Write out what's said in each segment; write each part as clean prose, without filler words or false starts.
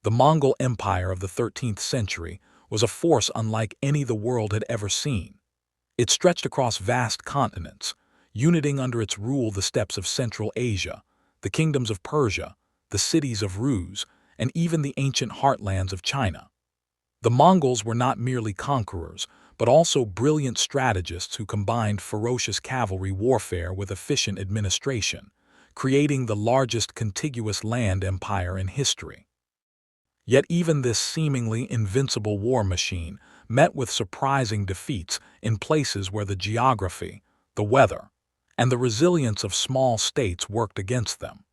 The Mongol Empire of the 13th century was a force unlike any the world had ever seen. It stretched across vast continents, uniting under its rule the steppes of Central Asia, the kingdoms of Persia, the cities of Rus, and even the ancient heartlands of China. The Mongols were not merely conquerors, but also brilliant strategists who combined ferocious cavalry warfare with efficient administration, creating the largest contiguous land empire in history. Yet even this seemingly invincible war machine met with surprising defeats in places where the geography, the weather, and the resilience of small states worked against them.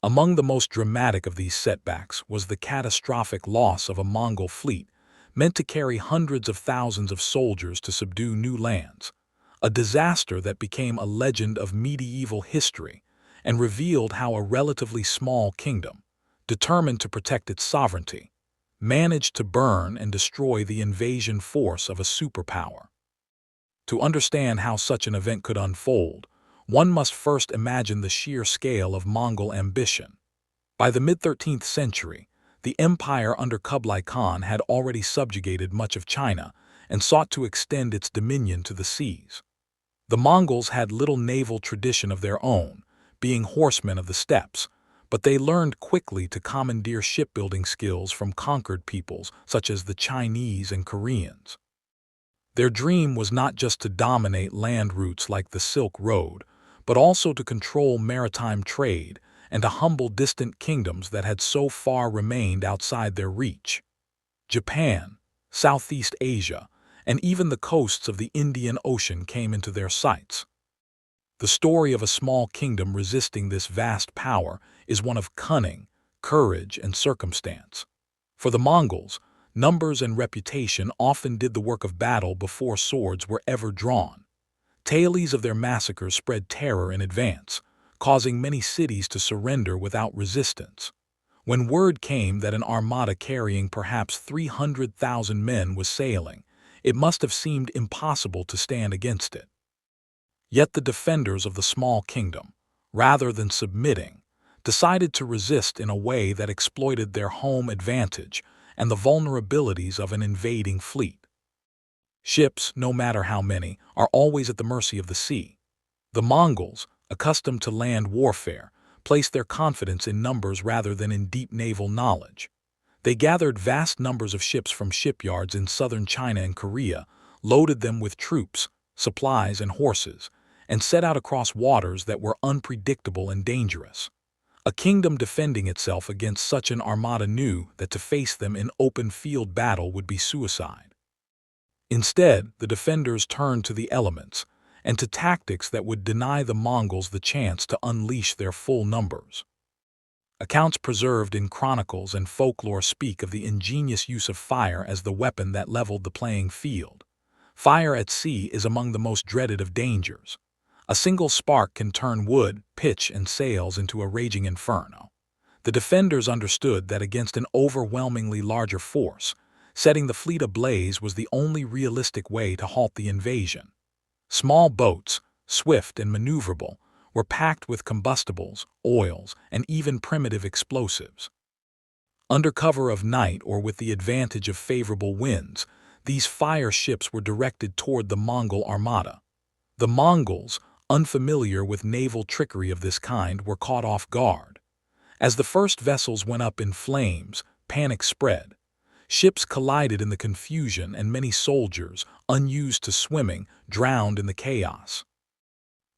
Among the most dramatic of these setbacks was the catastrophic loss of a Mongol fleet meant to carry hundreds of thousands of soldiers to subdue new lands, a disaster that became a legend of medieval history and revealed how a relatively small kingdom, determined to protect its sovereignty, managed to burn and destroy the invasion force of a superpower. To understand how such an event could unfold, one must first imagine the sheer scale of Mongol ambition. By the mid-13th century, the empire under Kublai Khan had already subjugated much of China and sought to extend its dominion to the seas. The Mongols had little naval tradition of their own, being horsemen of the steppes, but they learned quickly to commandeer shipbuilding skills from conquered peoples such as the Chinese and Koreans. Their dream was not just to dominate land routes like the Silk Road, but also to control maritime trade and to humble distant kingdoms that had so far remained outside their reach. Japan, Southeast Asia, and even the coasts of the Indian Ocean came into their sights. The story of a small kingdom resisting this vast power is one of cunning, courage, and circumstance. For the Mongols, numbers and reputation often did the work of battle before swords were ever drawn. Tales of their massacres spread terror in advance, causing many cities to surrender without resistance. When word came that an armada carrying perhaps 300,000 men was sailing, it must have seemed impossible to stand against it. Yet the defenders of the small kingdom, rather than submitting, decided to resist in a way that exploited their home advantage and the vulnerabilities of an invading fleet. Ships, no matter how many, are always at the mercy of the sea. The Mongols, accustomed to land warfare, placed their confidence in numbers rather than in deep naval knowledge. They gathered vast numbers of ships from shipyards in southern China and Korea, loaded them with troops, supplies, and horses, and set out across waters that were unpredictable and dangerous. A kingdom defending itself against such an armada knew that to face them in open field battle would be suicide. Instead, the defenders turned to the elements and to tactics that would deny the Mongols the chance to unleash their full numbers. Accounts preserved in chronicles and folklore speak of the ingenious use of fire as the weapon that leveled the playing field. Fire at sea is among the most dreaded of dangers. A single spark can turn wood, pitch, and sails into a raging inferno. The defenders understood that against an overwhelmingly larger force, setting the fleet ablaze was the only realistic way to halt the invasion. Small boats, swift and maneuverable, were packed with combustibles, oils, and even primitive explosives. Under cover of night or with the advantage of favorable winds, these fire ships were directed toward the Mongol armada. The Mongols, unfamiliar with naval trickery of this kind, were caught off guard. As the first vessels went up in flames, panic spread. Ships collided in the confusion and many soldiers, unused to swimming, drowned in the chaos.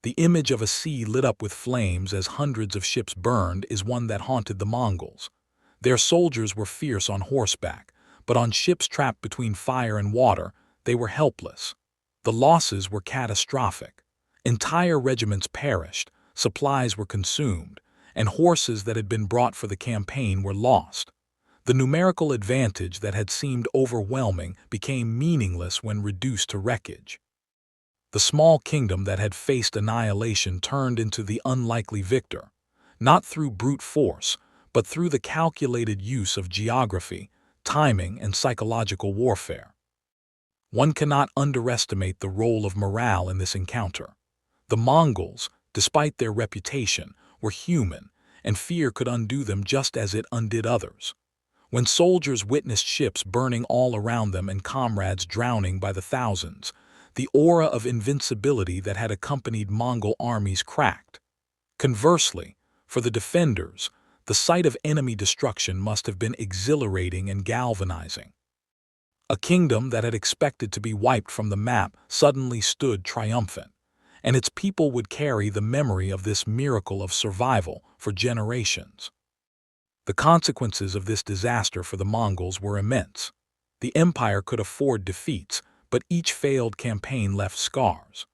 The image of a sea lit up with flames as hundreds of ships burned is one that haunted the Mongols. Their soldiers were fierce on horseback, but on ships trapped between fire and water, they were helpless. The losses were catastrophic. Entire regiments perished, supplies were consumed, and horses that had been brought for the campaign were lost. The numerical advantage that had seemed overwhelming became meaningless when reduced to wreckage. The small kingdom that had faced annihilation turned into the unlikely victor, not through brute force, but through the calculated use of geography, timing, and psychological warfare. One cannot underestimate the role of morale in this encounter. The Mongols, despite their reputation, were human, and fear could undo them just as it undid others. When soldiers witnessed ships burning all around them and comrades drowning by the thousands, the aura of invincibility that had accompanied Mongol armies cracked. Conversely, for the defenders, the sight of enemy destruction must have been exhilarating and galvanizing. A kingdom that had expected to be wiped from the map suddenly stood triumphant, and its people would carry the memory of this miracle of survival for generations. The consequences of this disaster for the Mongols were immense. The empire could afford defeats, but each failed campaign left scars.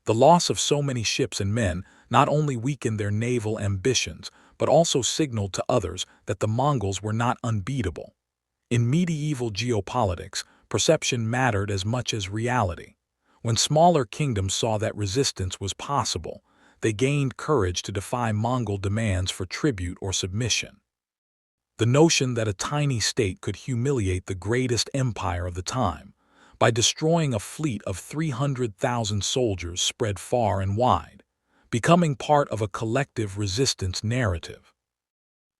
The loss of so many ships and men not only weakened their naval ambitions, but also signaled to others that the Mongols were not unbeatable. In medieval geopolitics, perception mattered as much as reality. When smaller kingdoms saw that resistance was possible, they gained courage to defy Mongol demands for tribute or submission. The notion that a tiny state could humiliate the greatest empire of the time by destroying a fleet of 300,000 soldiers spread far and wide, becoming part of a collective resistance narrative.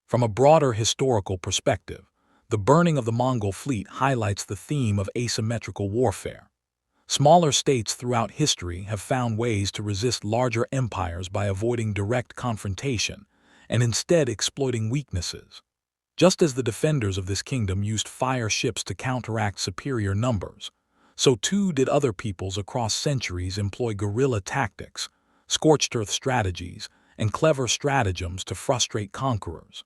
From a broader historical perspective, the burning of the Mongol fleet highlights the theme of asymmetrical warfare. Smaller states throughout history have found ways to resist larger empires by avoiding direct confrontation and instead exploiting weaknesses. Just as the defenders of this kingdom used fire ships to counteract superior numbers, so too did other peoples across centuries employ guerrilla tactics, scorched earth strategies, and clever stratagems to frustrate conquerors.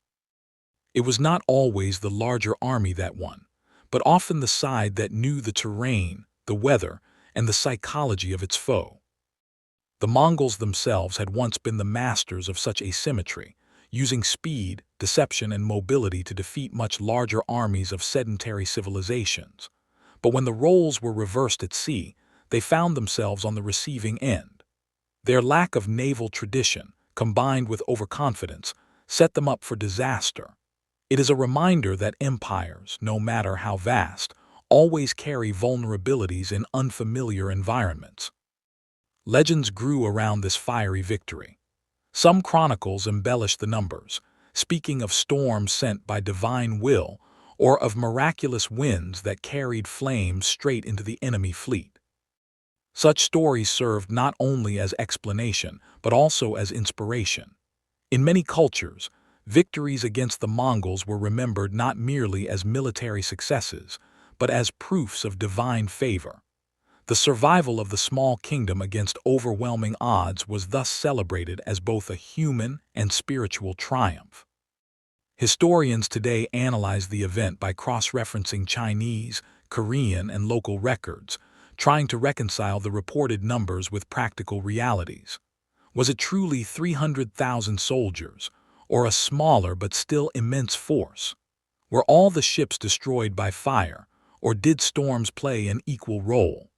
It was not always the larger army that won, but often the side that knew the terrain, the weather, and the psychology of its foe. The Mongols themselves had once been the masters of such asymmetry, using speed, deception, and mobility to defeat much larger armies of sedentary civilizations. But when the roles were reversed at sea, they found themselves on the receiving end. Their lack of naval tradition, combined with overconfidence, set them up for disaster. It is a reminder that empires, no matter how vast, always carry vulnerabilities in unfamiliar environments. Legends grew around this fiery victory. Some chronicles embellish the numbers, speaking of storms sent by divine will or of miraculous winds that carried flames straight into the enemy fleet. Such stories served not only as explanation, but also as inspiration. In many cultures, victories against the Mongols were remembered not merely as military successes, but as proofs of divine favor. The survival of the small kingdom against overwhelming odds was thus celebrated as both a human and spiritual triumph. Historians today analyze the event by cross-referencing Chinese, Korean, and local records, trying to reconcile the reported numbers with practical realities. Was it truly 300,000 soldiers, or a smaller but still immense force? Were all the ships destroyed by fire, or did storms play an equal role?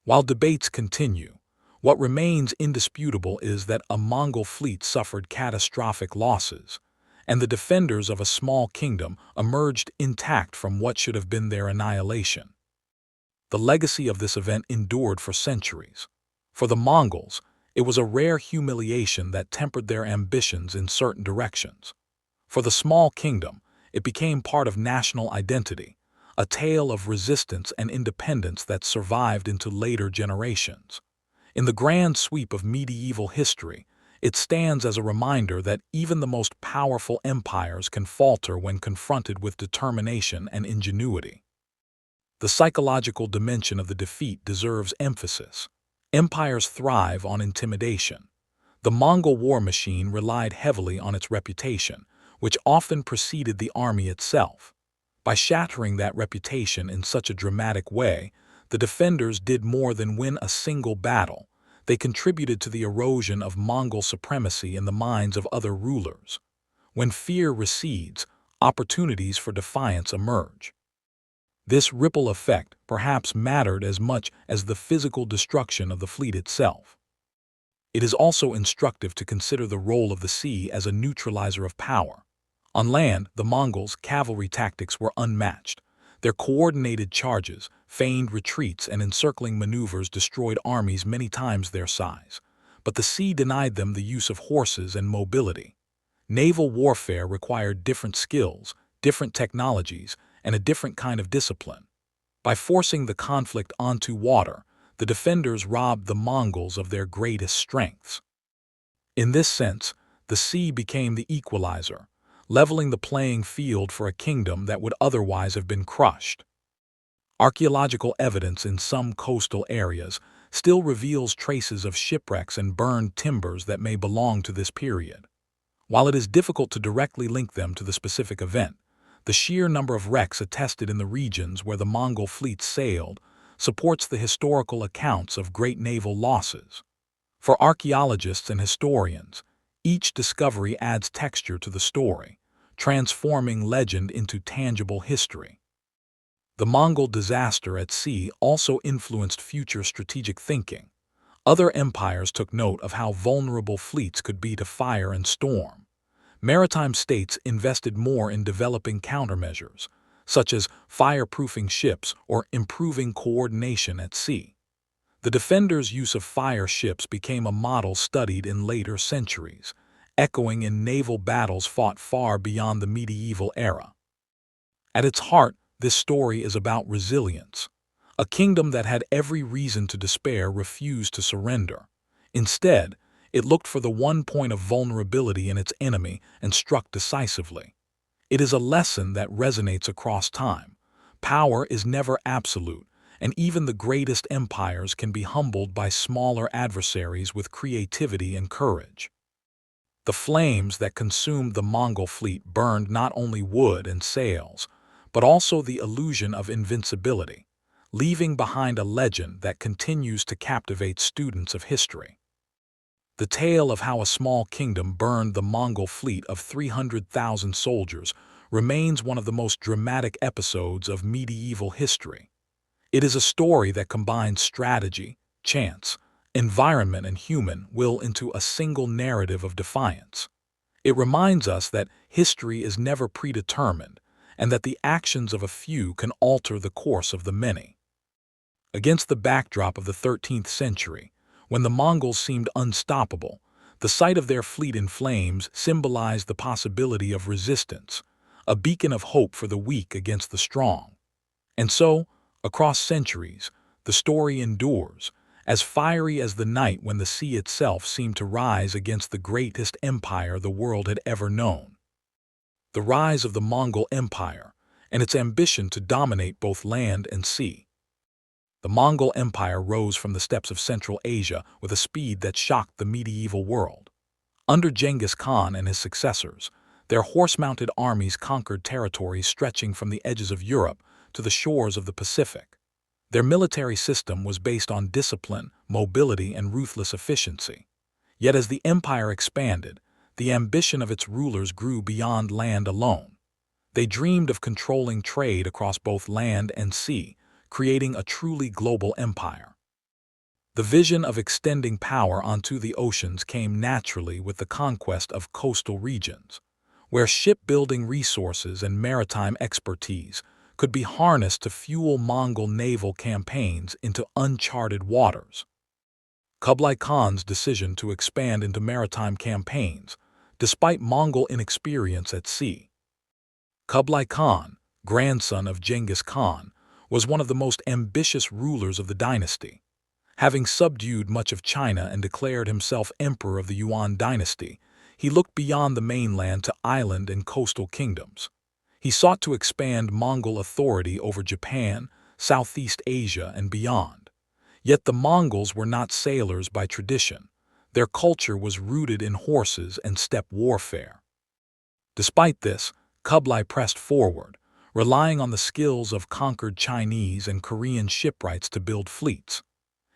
While debates continue, what remains indisputable is that a Mongol fleet suffered catastrophic losses, and the defenders of a small kingdom emerged intact from what should have been their annihilation. The legacy of this event endured for centuries. For the Mongols, it was a rare humiliation that tempered their ambitions in certain directions. For the small kingdom, it became part of national identity, a tale of resistance and independence that survived into later generations. In the grand sweep of medieval history, it stands as a reminder that even the most powerful empires can falter when confronted with determination and ingenuity. The psychological dimension of the defeat deserves emphasis. Empires thrive on intimidation. The Mongol war machine relied heavily on its reputation, which often preceded the army itself. By shattering that reputation in such a dramatic way, the defenders did more than win a single battle. They contributed to the erosion of Mongol supremacy in the minds of other rulers. When fear recedes, opportunities for defiance emerge. This ripple effect perhaps mattered as much as the physical destruction of the fleet itself. It is also instructive to consider the role of the sea as a neutralizer of power. On land, the Mongols' cavalry tactics were unmatched. Their coordinated charges, feigned retreats, and encircling maneuvers destroyed armies many times their size. But the sea denied them the use of horses and mobility. Naval warfare required different skills, different technologies, and a different kind of discipline. By forcing the conflict onto water, the defenders robbed the Mongols of their greatest strengths. In this sense, the sea became the equalizer, leveling the playing field for a kingdom that would otherwise have been crushed. Archaeological evidence in some coastal areas still reveals traces of shipwrecks and burned timbers that may belong to this period. While it is difficult to directly link them to the specific event, the sheer number of wrecks attested in the regions where the Mongol fleet sailed supports the historical accounts of great naval losses. For archaeologists and historians, each discovery adds texture to the story, transforming legend into tangible history. The Mongol disaster at sea also influenced future strategic thinking. Other empires took note of how vulnerable fleets could be to fire and storm. Maritime states invested more in developing countermeasures, such as fireproofing ships or improving coordination at sea. The defenders' use of fire ships became a model studied in later centuries, echoing in naval battles fought far beyond the medieval era. At its heart, this story is about resilience. A kingdom that had every reason to despair refused to surrender. Instead, it looked for the one point of vulnerability in its enemy and struck decisively. It is a lesson that resonates across time. Power is never absolute, and even the greatest empires can be humbled by smaller adversaries with creativity and courage. The flames that consumed the Mongol fleet burned not only wood and sails, but also the illusion of invincibility, leaving behind a legend that continues to captivate students of history. The tale of how a small kingdom burned the Mongol fleet of 300,000 soldiers remains one of the most dramatic episodes of medieval history. It is a story that combines strategy, chance, environment, and human will into a single narrative of defiance. It reminds us that history is never predetermined, and that the actions of a few can alter the course of the many. Against the backdrop of the 13th century, when the Mongols seemed unstoppable, the sight of their fleet in flames symbolized the possibility of resistance, a beacon of hope for the weak against the strong. And so, across centuries, the story endures, as fiery as the night when the sea itself seemed to rise against the greatest empire the world had ever known. The rise of the Mongol Empire and its ambition to dominate both land and sea. The Mongol Empire rose from the steppes of Central Asia with a speed that shocked the medieval world. Under Genghis Khan and his successors, their horse-mounted armies conquered territories stretching from the edges of Europe to the shores of the Pacific. Their military system was based on discipline, mobility, and ruthless efficiency. Yet as the empire expanded, the ambition of its rulers grew beyond land alone. They dreamed of controlling trade across both land and sea, creating a truly global empire. The vision of extending power onto the oceans came naturally with the conquest of coastal regions, where shipbuilding resources and maritime expertise could be harnessed to fuel Mongol naval campaigns into uncharted waters. Kublai Khan's decision to expand into maritime campaigns, despite Mongol inexperience at sea. Kublai Khan, grandson of Genghis Khan, was one of the most ambitious rulers of the dynasty. Having subdued much of China and declared himself emperor of the Yuan dynasty, he looked beyond the mainland to island and coastal kingdoms. He sought to expand Mongol authority over Japan, Southeast Asia, and beyond. Yet the Mongols were not sailors by tradition. Their culture was rooted in horses and steppe warfare. Despite this, Kublai pressed forward, relying on the skills of conquered Chinese and Korean shipwrights to build fleets.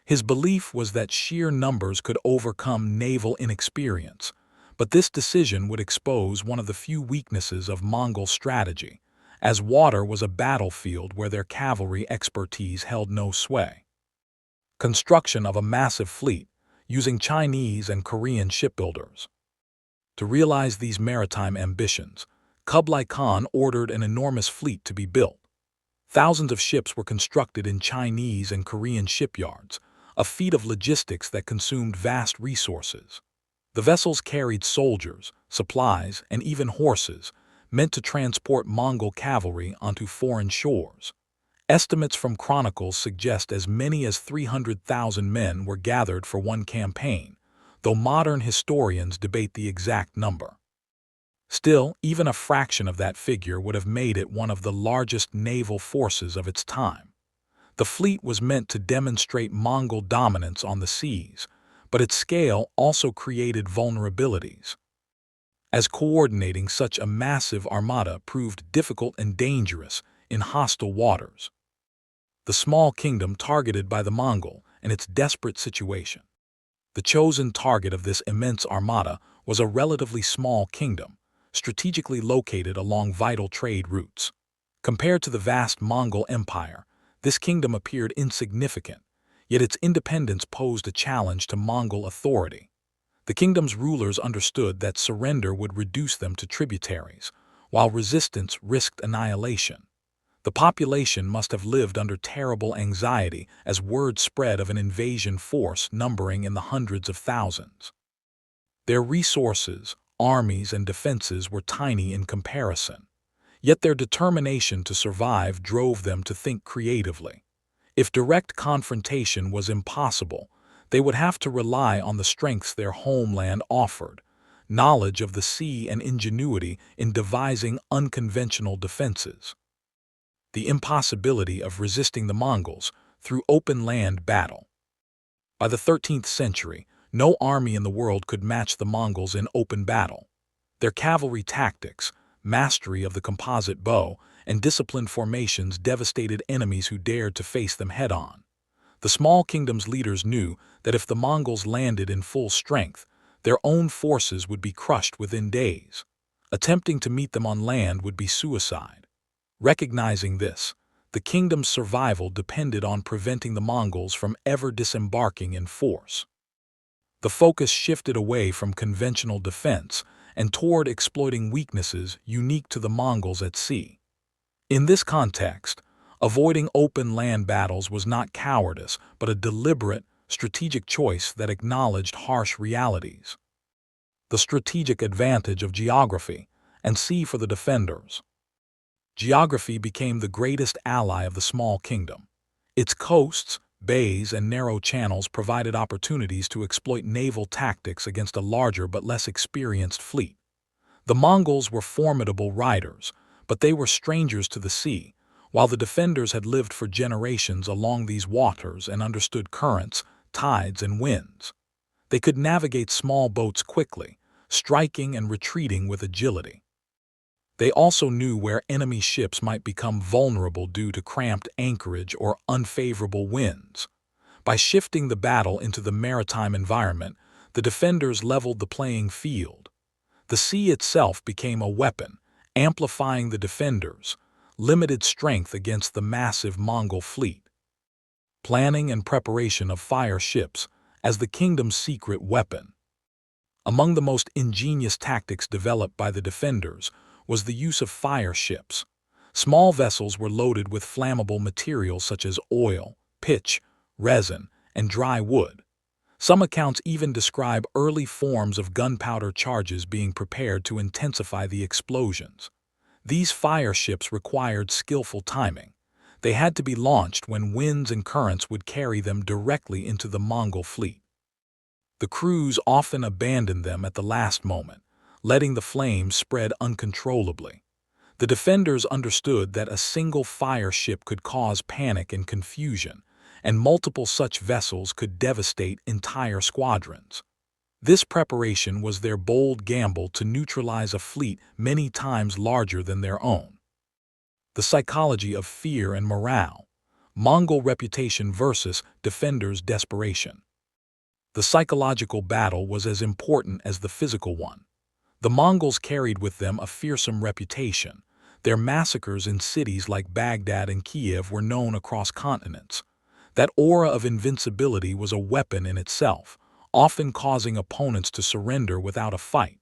His belief was that sheer numbers could overcome naval inexperience, but this decision would expose one of the few weaknesses of Mongol strategy, as water was a battlefield where their cavalry expertise held no sway. Construction of a massive fleet, using Chinese and Korean shipbuilders. To realize these maritime ambitions, Kublai Khan ordered an enormous fleet to be built. Thousands of ships were constructed in Chinese and Korean shipyards, a feat of logistics that consumed vast resources. The vessels carried soldiers, supplies, and even horses, meant to transport Mongol cavalry onto foreign shores. Estimates from chronicles suggest as many as 300,000 men were gathered for one campaign, though modern historians debate the exact number. Still, even a fraction of that figure would have made it one of the largest naval forces of its time. The fleet was meant to demonstrate Mongol dominance on the seas, but its scale also created vulnerabilities, as coordinating such a massive armada proved difficult and dangerous in hostile waters. The small kingdom targeted by the Mongol and its desperate situation. The chosen target of this immense armada was a relatively small kingdom, strategically located along vital trade routes. Compared to the vast Mongol Empire, this kingdom appeared insignificant, yet its independence posed a challenge to Mongol authority. The kingdom's rulers understood that surrender would reduce them to tributaries, while resistance risked annihilation. The population must have lived under terrible anxiety as word spread of an invasion force numbering in the hundreds of thousands. Their resources, armies, and defenses were tiny in comparison, yet their determination to survive drove them to think creatively. If direct confrontation was impossible, they would have to rely on the strengths their homeland offered, knowledge of the sea and ingenuity in devising unconventional defenses. The impossibility of resisting the Mongols through open land battle. By the 13th century, no army in the world could match the Mongols in open battle. Their cavalry tactics, mastery of the composite bow, and disciplined formations devastated enemies who dared to face them head-on. The small kingdom's leaders knew that if the Mongols landed in full strength, their own forces would be crushed within days. Attempting to meet them on land would be suicide. Recognizing this, the kingdom's survival depended on preventing the Mongols from ever disembarking in force. The focus shifted away from conventional defense and toward exploiting weaknesses unique to the Mongols at sea. In this context, avoiding open land battles was not cowardice, but a deliberate, strategic choice that acknowledged harsh realities. The strategic advantage of geography and sea for the defenders. Geography became the greatest ally of the small kingdom. Its coasts, bays, and narrow channels provided opportunities to exploit naval tactics against a larger but less experienced fleet. The Mongols were formidable riders, but they were strangers to the sea, while the defenders had lived for generations along these waters and understood currents, tides, and winds. They could navigate small boats quickly, striking and retreating with agility. They also knew where enemy ships might become vulnerable due to cramped anchorage or unfavorable winds. By shifting the battle into the maritime environment, the defenders leveled the playing field. The sea itself became a weapon, amplifying the defenders' limited strength against the massive Mongol fleet. Planning and preparation of fire ships as the kingdom's secret weapon. Among the most ingenious tactics developed by the defenders was the use of fire ships. Small vessels were loaded with flammable materials such as oil, pitch, resin, and dry wood. Some accounts even describe early forms of gunpowder charges being prepared to intensify the explosions. These fire ships required skillful timing. They had to be launched when winds and currents would carry them directly into the Mongol fleet. The crews often abandoned them at the last moment, letting the flames spread uncontrollably. The defenders understood that a single fire ship could cause panic and confusion, and multiple such vessels could devastate entire squadrons. This preparation was their bold gamble to neutralize a fleet many times larger than their own. The psychology of fear and morale. Mongol reputation versus defenders' desperation. The psychological battle was as important as the physical one. The Mongols carried with them a fearsome reputation. Their massacres in cities like Baghdad and Kiev were known across continents. That aura of invincibility was a weapon in itself, often causing opponents to surrender without a fight.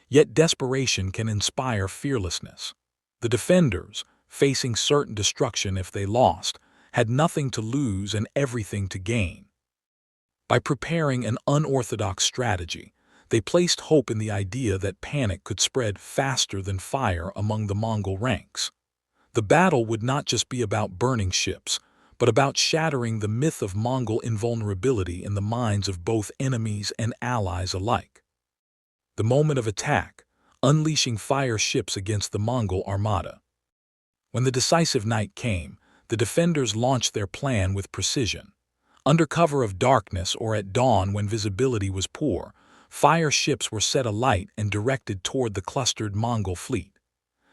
Yet desperation can inspire fearlessness. The defenders, facing certain destruction if they lost, had nothing to lose and everything to gain. By preparing an unorthodox strategy, They placed hope in the idea that panic could spread faster than fire among the Mongol ranks. The battle would not just be about burning ships, but about shattering the myth of Mongol invulnerability in the minds of both enemies and allies alike. The moment of attack, unleashing fire ships against the Mongol armada. When the decisive night came, the defenders launched their plan with precision. Under cover of darkness or at dawn when visibility was poor, fire ships were set alight and directed toward the clustered Mongol fleet.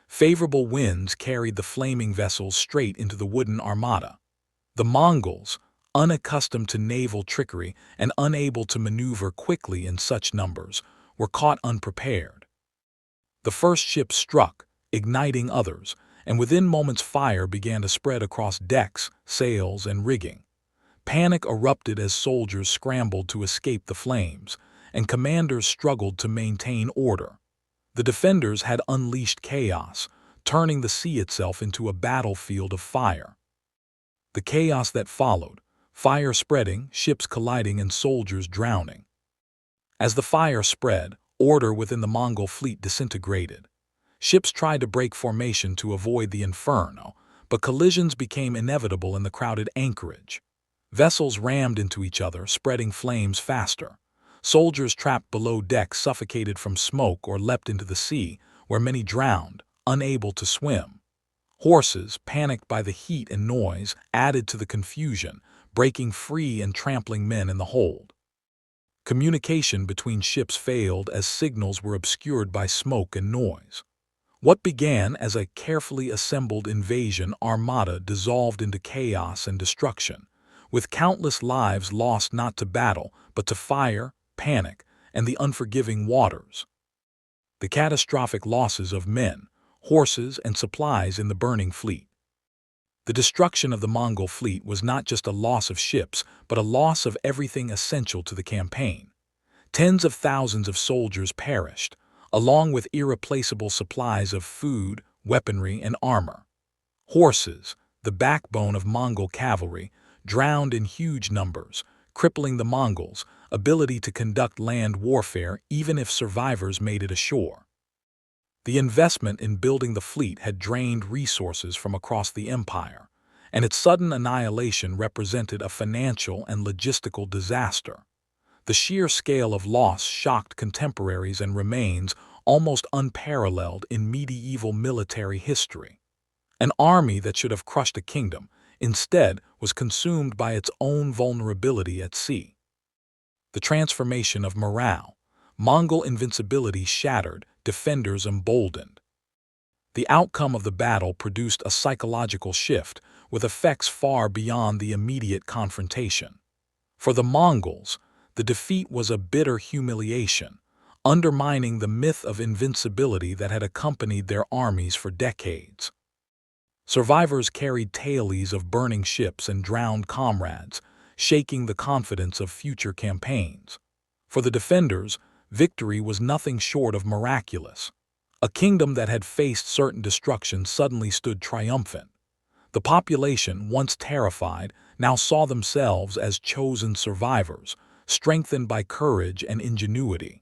Favorable winds carried the flaming vessels straight into the wooden armada. The Mongols, unaccustomed to naval trickery and unable to maneuver quickly in such numbers, were caught unprepared. The first ship struck, igniting others, and within moments fire began to spread across decks, sails, and rigging. Panic erupted as soldiers scrambled to escape the flames, and commanders struggled to maintain order. The defenders had unleashed chaos, turning the sea itself into a battlefield of fire. The chaos that followed, fire spreading, ships colliding, and soldiers drowning. As the fire spread, order within the Mongol fleet disintegrated. Ships tried to break formation to avoid the inferno, but collisions became inevitable in the crowded anchorage. Vessels rammed into each other, spreading flames faster. Soldiers trapped below deck suffocated from smoke or leapt into the sea, where many drowned, unable to swim. Horses, panicked by the heat and noise, added to the confusion, breaking free and trampling men in the hold. Communication between ships failed as signals were obscured by smoke and noise. What began as a carefully assembled invasion armada dissolved into chaos and destruction, with countless lives lost not to battle, but to fire, panic, and the unforgiving waters. The catastrophic losses of men, horses, and supplies in the burning fleet. The destruction of the Mongol fleet was not just a loss of ships, but a loss of everything essential to the campaign. Tens of thousands of soldiers perished, along with irreplaceable supplies of food, weaponry, and armor. Horses, the backbone of Mongol cavalry, drowned in huge numbers, crippling the Mongols' ability to conduct land warfare even if survivors made it ashore. The investment in building the fleet had drained resources from across the empire, and its sudden annihilation represented a financial and logistical disaster. The sheer scale of loss shocked contemporaries and remains almost unparalleled in medieval military history. An army that should have crushed a kingdom, instead was consumed by its own vulnerability at sea. The transformation of morale. Mongol invincibility shattered, defenders emboldened. The outcome of the battle produced a psychological shift with effects far beyond the immediate confrontation. For the Mongols, the defeat was a bitter humiliation, undermining the myth of invincibility that had accompanied their armies for decades. Survivors carried tales of burning ships and drowned comrades, shaking the confidence of future campaigns. For the defenders, victory was nothing short of miraculous. A kingdom that had faced certain destruction suddenly stood triumphant. The population, once terrified, now saw themselves as chosen survivors, strengthened by courage and ingenuity.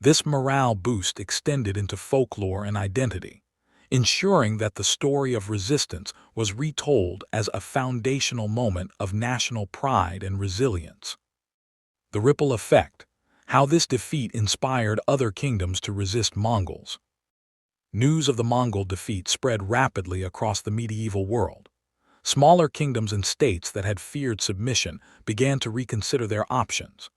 This morale boost extended into folklore and identity, ensuring that the story of resistance was retold as a foundational moment of national pride and resilience. The ripple effect, how this defeat inspired other kingdoms to resist Mongols. News of the Mongol defeat spread rapidly across the medieval world. Smaller kingdoms and states that had feared submission began to reconsider their options.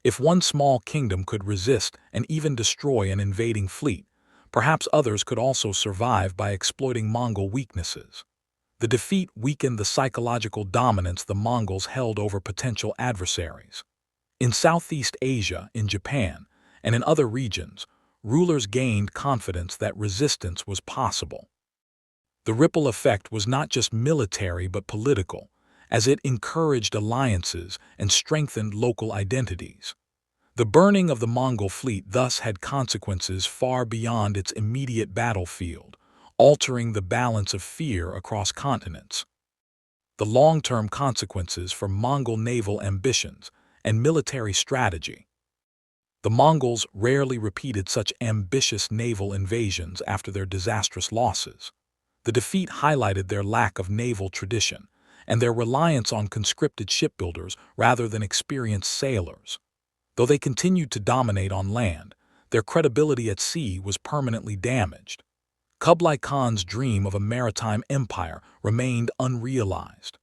If one small kingdom could resist and even destroy an invading fleet, perhaps others could also survive by exploiting Mongol weaknesses. The defeat weakened the psychological dominance the Mongols held over potential adversaries. In Southeast Asia, in Japan, and in other regions, rulers gained confidence that resistance was possible. The ripple effect was not just military but political, as it encouraged alliances and strengthened local identities. The burning of the Mongol fleet thus had consequences far beyond its immediate battlefield, altering the balance of fear across continents. The long-term consequences for Mongol naval ambitions and military strategy. The Mongols rarely repeated such ambitious naval invasions after their disastrous losses. The defeat highlighted their lack of naval tradition and their reliance on conscripted shipbuilders rather than experienced sailors. Though they continued to dominate on land, their credibility at sea was permanently damaged. Kublai Khan's dream of a maritime empire remained unrealized.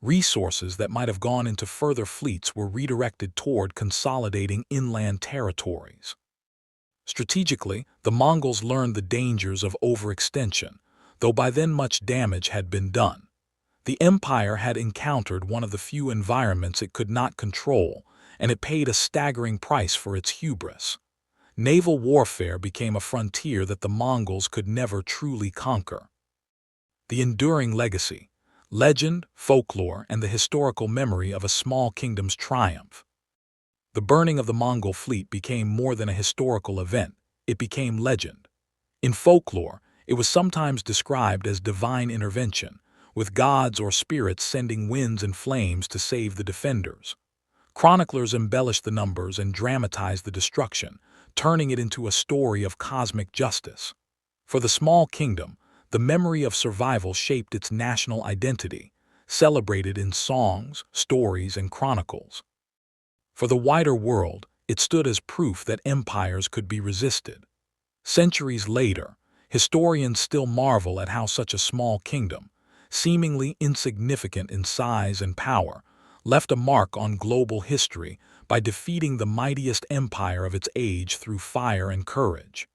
Resources that might have gone into further fleets were redirected toward consolidating inland territories. Strategically, the Mongols learned the dangers of overextension, though by then much damage had been done. The empire had encountered one of the few environments it could not control, and it paid a staggering price for its hubris. Naval warfare became a frontier that the Mongols could never truly conquer. The enduring legacy, legend, folklore, and the historical memory of a small kingdom's triumph. The burning of the Mongol fleet became more than a historical event, it became legend. In folklore, it was sometimes described as divine intervention, with gods or spirits sending winds and flames to save the defenders. Chroniclers embellished the numbers and dramatized the destruction, turning it into a story of cosmic justice. For the small kingdom, the memory of survival shaped its national identity, celebrated in songs, stories, and chronicles. For the wider world, it stood as proof that empires could be resisted. Centuries later, historians still marvel at how such a small kingdom, seemingly insignificant in size and power, left a mark on global history by defeating the mightiest empire of its age through fire and courage.